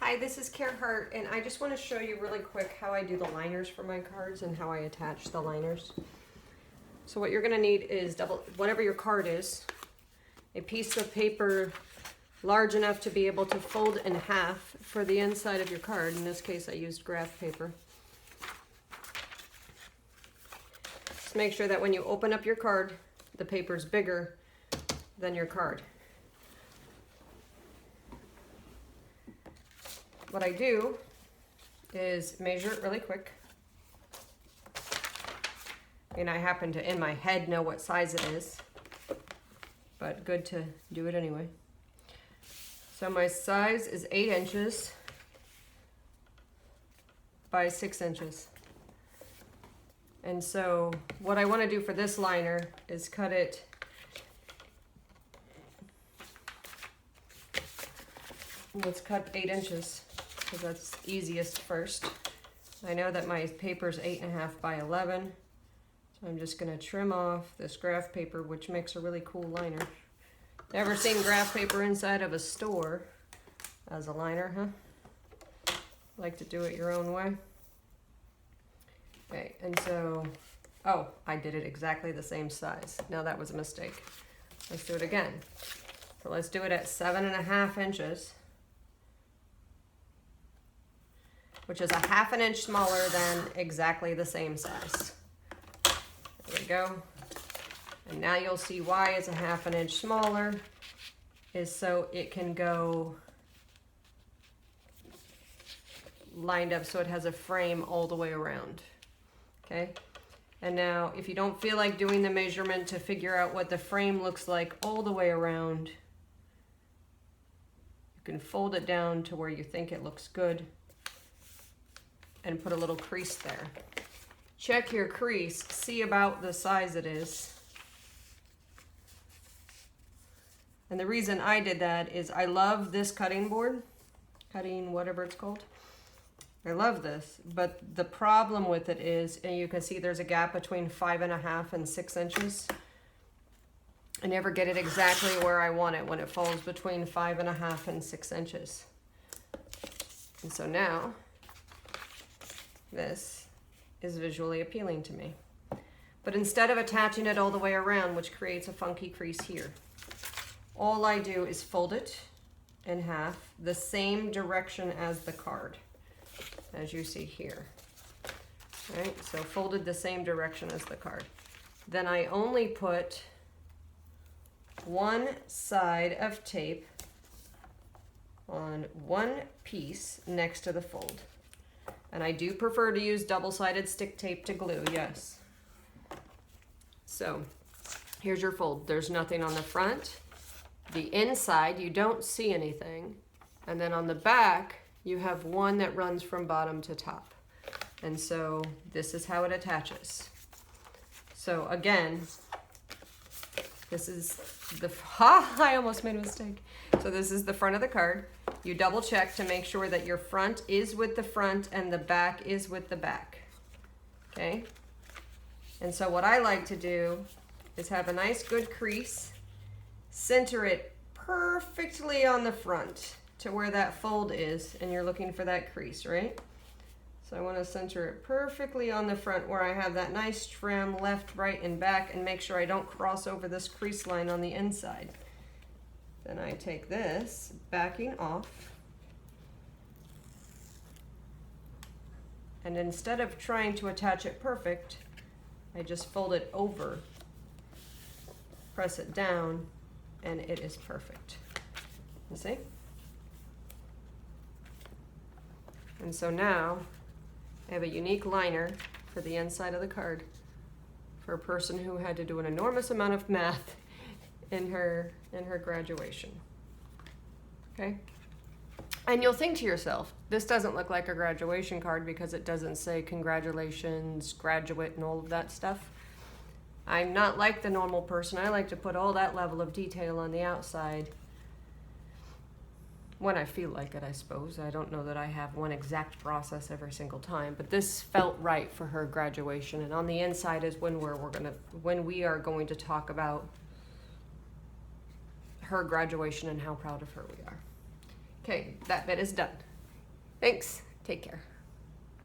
Hi, this is Hart, and I just want to show you really quick how I do the liners for my cards and how I attach the liners. So what you're going to need is whatever your card is, a piece of paper large enough to be able to fold in half for the inside of your card. In this case, I used graph paper. Just make sure that when you open up your card, the paper's bigger than your card. What I do is measure it really quick. And I happen to, in my head, know what size it is, but good to do it anyway. So my size is 8 inches by 6 inches. And so what I want to do for this liner is cut it let's cut 8 inches because that's easiest first. I know that my paper's 8.5 by 11, so I'm just going to trim off this graph paper, which makes a really cool liner. Ever seen graph paper inside of a store as a liner, huh? Like to do it your own way? Okay, and so, oh, I did it exactly the same size. Now that was a mistake. Let's do it again. So let's do it at 7.5 inches. Which is a ½ inch smaller than exactly the same size. There we go. And now you'll see why it's a ½ inch smaller, is so it can go lined up so it has a frame all the way around. Okay? And now if you don't feel like doing the measurement to figure out what the frame looks like all the way around, you can fold it down to where you think it looks good and put a little crease there. Check your crease, see about the size it is. And the reason I did that is I love this cutting board, cutting whatever it's called. I love this, but the problem with it is, and you can see there's a gap between 5.5 and 6 inches. I never get it exactly where I want it when it falls between 5.5 and 6 inches. And so now, this is visually appealing to me. But instead of attaching it all the way around, which creates a funky crease here, all I do is fold it in half the same direction as the card, as you see here. Right? So folded the same direction as the card. Then I only put one side of tape on one piece next to the fold. And I do prefer to use double-sided stick tape to glue, yes. So here's your fold. There's nothing on the front. The inside, you don't see anything. And then on the back, you have one that runs from bottom to top. And so this is how it attaches. So again, this is the, I almost made a mistake. So this is the front of the card. You double check to make sure that your front is with the front and the back is with the back. Okay? And so what I like to do is have a nice good crease, center it perfectly on the front to where that fold is, and you're looking for that crease, right? So I want to center it perfectly on the front where I have that nice trim left, right, and back, and make sure I don't cross over this crease line on the inside. Then I take this, backing off, and instead of trying to attach it perfect, I just fold it over, press it down, and it is perfect. You see? And so now I have a unique liner for the inside of the card for a person who had to do an enormous amount of math in her graduation. Okay? And you'll think to yourself, this doesn't look like a graduation card because it doesn't say congratulations, graduate, and all of that stuff. I'm not like the normal person. I like to put all that level of detail on the outside when I feel like it, I suppose. I don't know that I have one exact process every single time, but this felt right for her graduation. And on the inside is when we are going to talk about her graduation and how proud of her we are. Okay, that bit is done. Thanks. Take care.